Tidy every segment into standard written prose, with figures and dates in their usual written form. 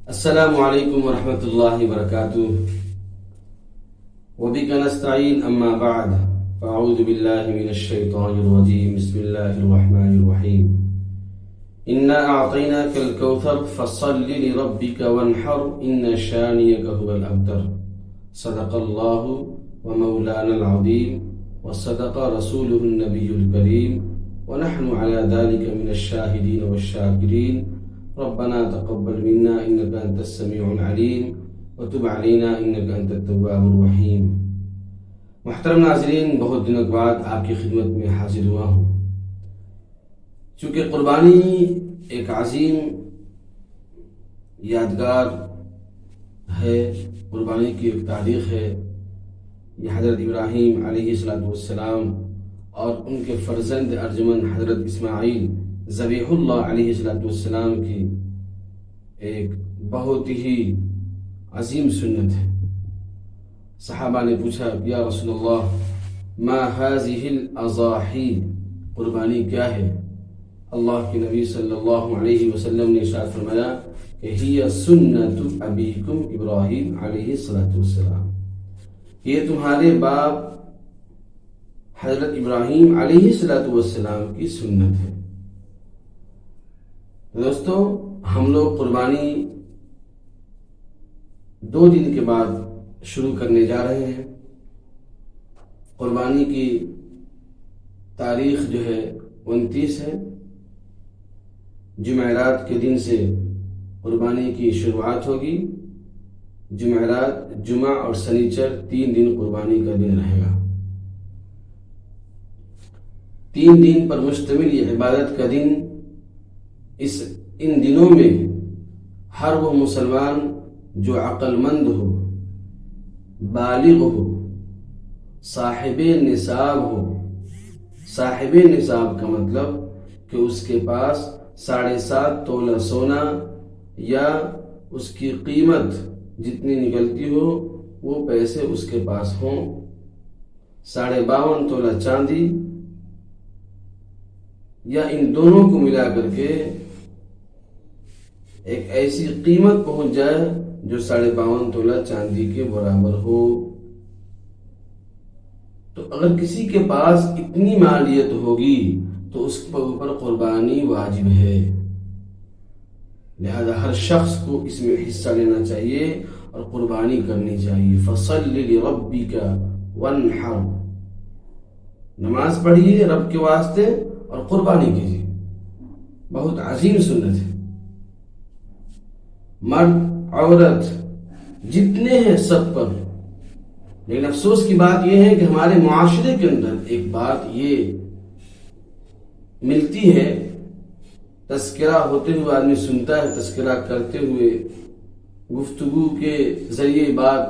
السلام علیکم ورحمۃ اللہ وبرکاتہ وبک نستعین اما بعد فاعوذ باللہ من الشیطان الرجیم بسم اللہ الرحمن الرحیم انا اعطیناک الکوثر فصل لربک وانحر ان شانئک هو الابتر صدق اللہ ومولانا العظیم وصدق رسوله النبی الکریم ونحن على ذلك من الشاہدین والشاکرین ربنا تقبل منا انك انت السميع العليم وتب علينا انك انت التواب الرحیم۔ محترم ناظرین، بہت دنوں کے بعد آپ کی خدمت میں حاضر ہوا ہوں۔ چونکہ قربانی ایک عظیم یادگار ہے، قربانی کی ایک تاریخ ہے۔ یہ حضرت ابراہیم علیہ السلام اور ان کے فرزند ارجمند حضرت اسماعیل ذبیح اللہ علیہ السلام کی ایک بہت ہی عظیم سنت ہے۔ صحابہ نے پوچھا یا رسول اللہ ما هذه الاضاحی، قربانی کیا ہے؟ اللہ کے نبی صلی اللہ علیہ وسلم نے ارشاد فرمایا کہ ہی سنت ابیکم ابراہیم علیہ السلام، یہ تمہارے باپ حضرت ابراہیم علیہ السلام کی سنت ہے۔ دوستو، ہم لوگ قربانی 2 دن کے بعد شروع کرنے جا رہے ہیں۔ قربانی کی تاریخ جو ہے 29 ہے۔ جمعرات کے دن سے قربانی کی شروعات ہوگی۔ جمعرات، جمعہ اور سنیچر 3 دن قربانی کا دن رہے گا۔ 3 دن پر مشتمل یہ عبادت کا دن، ان دنوں میں ہر وہ مسلمان جو عقل مند ہو، بالغ ہو، صاحب نصاب ہو۔ صاحب نصاب کا مطلب کہ اس کے پاس 7.5 تولہ سونا یا اس کی قیمت جتنی نکلتی ہو وہ پیسے اس کے پاس ہوں، 52.5 تولہ چاندی یا ان دونوں کو ملا کر کے ایک ایسی قیمت پہنچ جائے جو 52.5 تولہ چاندی کے برابر ہو۔ تو اگر کسی کے پاس اتنی مالیت ہوگی تو اس کے اوپر قربانی واجب ہے، لہذا ہر شخص کو اس میں حصہ لینا چاہیے اور قربانی کرنی چاہیے۔ فصل لربک وانحر، نماز پڑھیے رب کے واسطے اور قربانی کیجیے، بہت عظیم سنت ہے۔ مرد عورت جتنے ہیں سب پر، لیکن افسوس کی بات یہ ہے کہ ہمارے معاشرے کے اندر ایک بات یہ ملتی ہے، تذکرہ ہوتے ہوئے آدمی سنتا ہے، تذکرہ کرتے ہوئے گفتگو کے ذریعے بات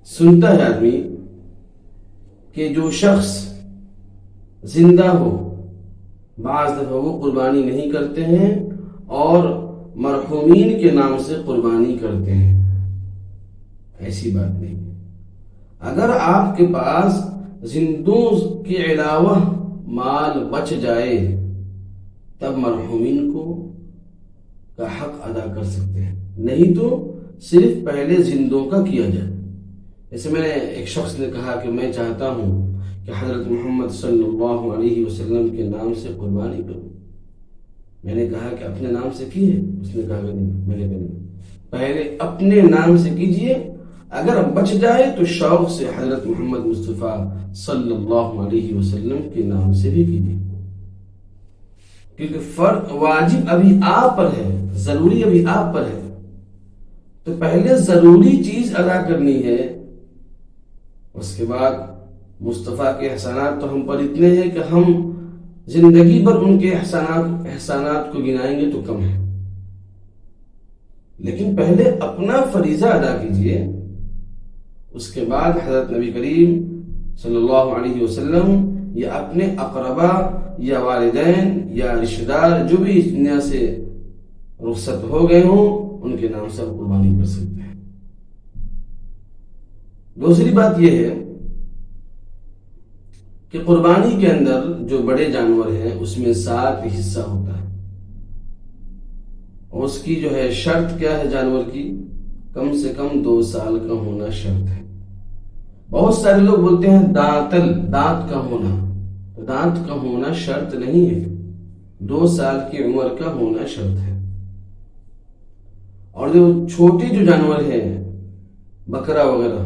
سنتا ہے آدمی کہ جو شخص زندہ ہو بعض دفعہ وہ قربانی نہیں کرتے ہیں اور مرحومین کے نام سے قربانی کرتے ہیں۔ ایسی بات نہیں ہے۔ اگر آپ کے پاس زندوں کے علاوہ مال بچ جائے تب مرحومین کو کا حق ادا کر سکتے ہیں، نہیں تو صرف پہلے زندوں کا کیا جائے۔ جیسے میں نے ایک شخص نے کہا کہ میں چاہتا ہوں کہ حضرت محمد صلی اللہ علیہ وسلم کے نام سے قربانی کروں۔ میں نے کہا کہ اپنے نام سے کی ہے؟ اس نے کہا کہ نہیں۔ میں نے کہا نہیں، پہلے اپنے نام سے کیجئے، اگر بچ جائے تو شوق سے حضرت محمد مصطفیٰ صلی اللہ علیہ وسلم کے نام سے بھی کیجئے، کیونکہ فرض واجب ابھی آپ پر ہے، ضروری ابھی آپ پر ہے، تو پہلے ضروری چیز ادا کرنی ہے، اس کے بعد مصطفیٰ کے احسانات تو ہم پر اتنے ہیں کہ ہم زندگی بھر ان کے احسانات کو گنائیں گے تو کم ہے، لیکن پہلے اپنا فریضہ ادا کیجئے، اس کے بعد حضرت نبی کریم صلی اللہ علیہ وسلم یا اپنے اقربا یا والدین یا رشتہ دار جو بھی اس دنیا سے رخصت ہو گئے ہوں ان کے نام سے آپ قربانی کر سکتے ہیں۔ دوسری بات یہ ہے کہ قربانی کے اندر جو بڑے جانور ہیں اس میں 7 حصہ ہوتا ہے، اس کی جو ہے شرط کیا ہے جانور کی؟ کم سے کم 2 سال کا ہونا شرط ہے۔ بہت سارے لوگ بولتے ہیں دانت کا ہونا، دانت کا ہونا شرط نہیں ہے، 2 سال کی عمر کا ہونا شرط ہے۔ اور جو چھوٹے جو جانور ہیں بکرا وغیرہ،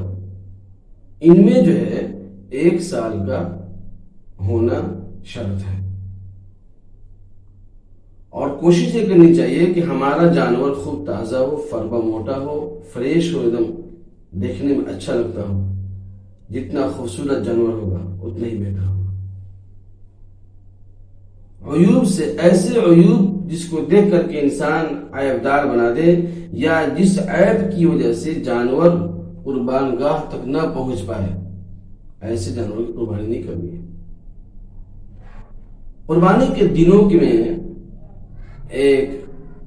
ان میں جو ہے 1 سال کا ہونا شرط ہے۔ اور کوشش یہ کرنی چاہیے کہ ہمارا جانور خوب تازہ ہو، فربا موٹا ہو، فریش ہو، ایک دم دیکھنے میں اچھا لگتا ہو۔ جتنا خوبصورت جانور ہوگا اتنا ہی بہتر ہوگا۔ عیوب سے ایسے عیوب جس کو دیکھ کر کے انسان عیبدار بنا دے، یا جس عیب کی وجہ سے جانور قربان گاہ تک نہ پہنچ پائے، ایسے جانور کی قربانی نہیں کرنی ہے۔ قربانی کے دنوں میں ایک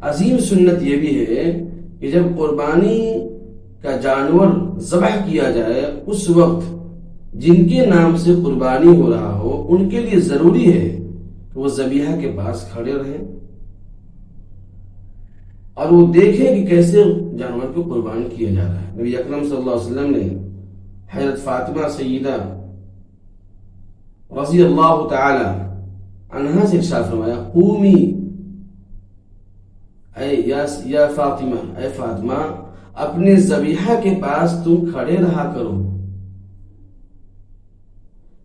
عظیم سنت یہ بھی ہے کہ جب قربانی کا جانور ذبح کیا جائے، اس وقت جن کے نام سے قربانی ہو رہا ہو ان کے لیے ضروری ہے کہ وہ ذبیحہ کے پاس کھڑے رہیں اور وہ دیکھیں کہ کیسے جانور کو قربان کیا جا رہا ہے۔ نبی اکرم صلی اللہ علیہ وسلم نے حضرت فاطمہ سیدہ رضی اللہ تعالی عنہا سے ارشاد فرمایا، قومی یا فاطمہ، اے فاطمہ اپنے ذبیحہ کے پاس تم کھڑے رہا کرو،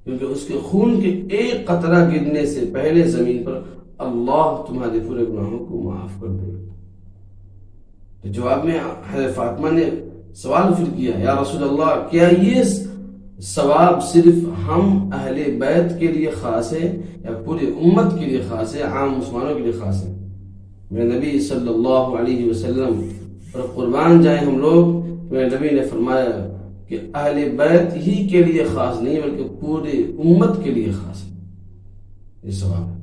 کیونکہ اس کے خون کے ایک قطرہ گرنے سے پہلے زمین پر اللہ تمہارے پورے گناہوں کو معاف کر دے۔ تو جواب میں حضرت فاطمہ نے سوال پھر کیا، یا رسول اللہ کیا یہ ثواب صرف ہم اہل بیت کے لیے خاص ہے یا پوری امت کے لیے خاص ہے، عام مسلمانوں کے لیے خاص ہے؟ میرے نبی صلی اللہ علیہ وسلم پر قربان جائیں ہم لوگ، میرے نبی نے فرمایا کہ اہل بیت ہی کے لیے خاص نہیں بلکہ پوری امت کے لیے خاص ہے یہ ثواب ہے۔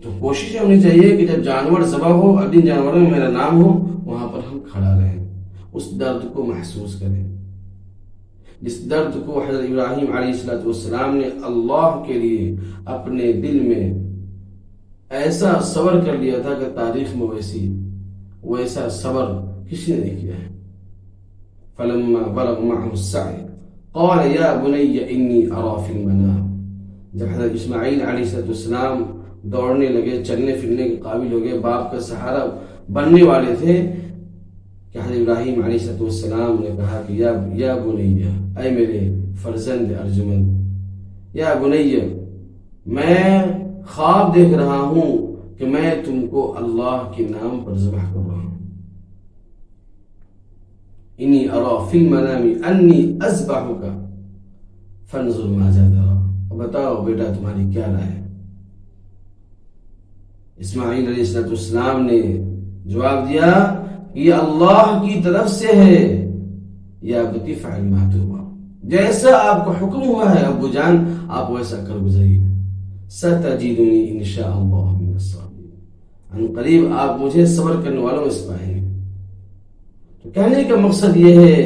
تو کوشش ہونی چاہیے کہ جب جانور ذبح ہو اور جن جانوروں میں میرا نام ہو وہاں پر ہم کھڑا رہیں، اس درد کو محسوس کریں، جس درد کو حضرت ابراہیم علیہ السلام نے اللہ کے لیے اپنے دل میں ایسا صبر کر لیا تھا کہ تاریخ میں ویسا صبر کسی نے نہیں کیا ہے۔ فلما بلغ معه السعي قال يا بني اني ارى في المنام، جب حضرت اسماعیل علیہ السلام دوڑنے لگے، چلنے پھرنے کے قابل ہو گئے، باپ کا سہارا بننے والے تھے، کہ حضرت ابراہیم علیہ السلام نے کہا کہ یا بنی، اے میرے فرزند ارجمند، یا بنی میں خواب دیکھ رہا ہوں کہ میں تم کو اللہ کے نام پر ذبح کر رہا ہوں۔ انی ارا فی المنام انی اذبحک فانظر ماذا ترى، بتاؤ بیٹا تمہاری کیا رائے ہے؟ اسماعیل علیہ السلام نے جواب دیا کہ یہ اللہ کی طرف سے ہے، یا ابتی فعل ما تؤمر، جیسا آپ کو حکم ہوا ہے ابو جان آپ ویسا کر گزریے، ستجدنی انشاء اللہ من الصابرین، ان قریب آپ مجھے صبر کرنے والوں میں سے پائیں گے۔ تو کہنے کا مقصد یہ ہے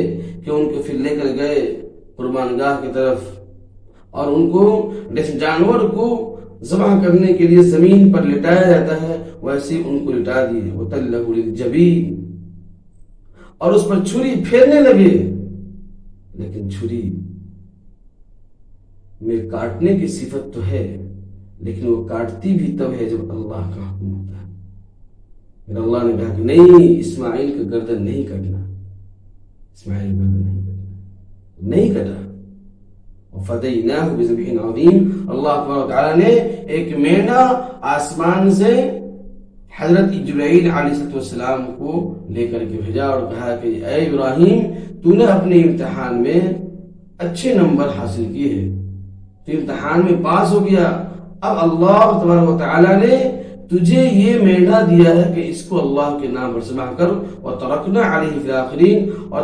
کہ ان کو پھر لے کر گئے قربان گاہ کی طرف، اور ان کو جیسے جانور کو ذبح کرنے کے لیے زمین پر لٹایا جاتا ہے ویسے ان کو لٹا دیے، وَتَلَّهُ لِلْجَبِينِ، اور اس پر چھری پھیرنے لگے، لیکن چھری میں کاٹنے کی صفت تو ہے لیکن وہ کاٹتی بھی تب ہے جب اللہ کا حکم ہوتا ہے۔ پھر اللہ نے کہا کہ نہیں، اسماعیل کا گردن نہیں کٹنا، اسماعیل کا گردن نہیں کٹنا، نہیں کٹا۔ وَفَدَيْنَاهُ بِذِبْحٍ عَظِيمٍ، اللہ تبارک و تعالیٰ نے ایک مینہ آسمان سے حضرت جبرائیل علیہ السلام کو لے کر کے بھیجا اور کہا کہ اے ابراہیم تو نے اپنے امتحان میں اچھے نمبر حاصل کیے ہیں، تو امتحان میں پاس ہو گیا، اب اللہ تبارک و تعالیٰ نے تجھے یہ مینہ دیا ہے کہ اس کو اللہ کے نام پر ذبح کر، وَتَرَكْنَا عَلَيْهِ فِي الْآخِرِينَ، اور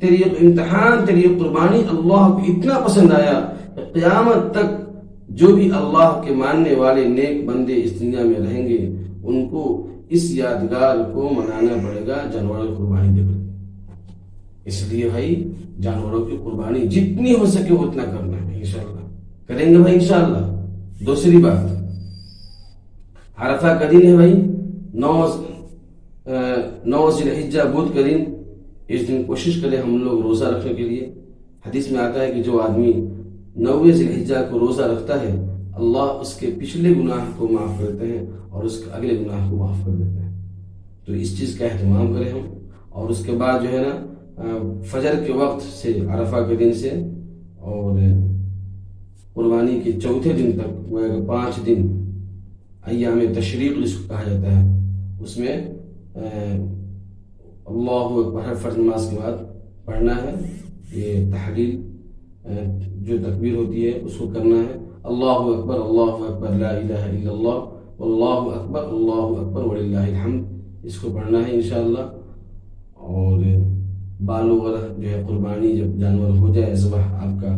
تیری امتحان، تیری قربانی اللہ کو اتنا پسند آیا کہ قیامت تک جو بھی اللہ کے ماننے والے نیک بندے اس دنیا میں رہیں گے ان کو اس یادگار کو منانا پڑے گا جانوروں کی قربانی دے کر۔ اس لیے بھائی جانوروں کی قربانی جتنی ہو سکے اتنا کرنا ہے، انشاءاللہ کریں گے بھائی انشاءاللہ۔ دوسری بات، عرفہ کا دن ہے بھائی، 9 ذی الحجہ بدھ کا دن، اس دن کوشش کریں ہم لوگ روزہ رکھنے کے لیے۔ حدیث میں آتا ہے کہ جو آدمی 9 ذی الحجہ کو روزہ رکھتا ہے اللہ اس کے پچھلے گناہ کو معاف کرتے ہیں اور اس کے اگلے گناہ کو معاف کر دیتے ہیں۔ تو اس چیز کا اہتمام کریں ہم، اور اس کے بعد جو ہے نا فجر کے وقت سے عرفہ کے دن سے اور قربانی کے چوتھے دن تک 5 دن ایام تشریق جس کو کہا جاتا ہے، اس میں اللہ اکبر ہر فرض نماز کے بعد پڑھنا ہے، یہ تحلیل جو تکبیر ہوتی ہے اس کو کرنا ہے، اللہ اکبر لا الہ الا اللہ واللہ اکبر وللہ الحمد، اس کو پڑھنا ہے انشاءاللہ۔ اور بال وغیرہ جو ہے قربانی جب جانور ہو جائے ذبح آپ کا،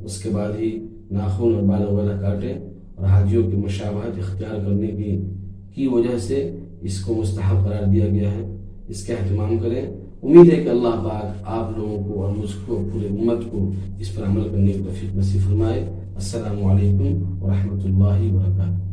اس کے بعد ہی ناخن اور بال وغیرہ کاٹیں، اور حاجیوں کی مشابہت اختیار کرنے کی وجہ سے اس کو مستحب قرار دیا گیا ہے، اس کا اہتمام کریں۔ امید ہے کہ اللہ پاک آپ لوگوں کو اور مجھ کو پورے امت کو اس پر عمل کرنے کی توفیق نصیب فرمائے۔ السلام علیکم ورحمۃ اللہ وبرکاتہ۔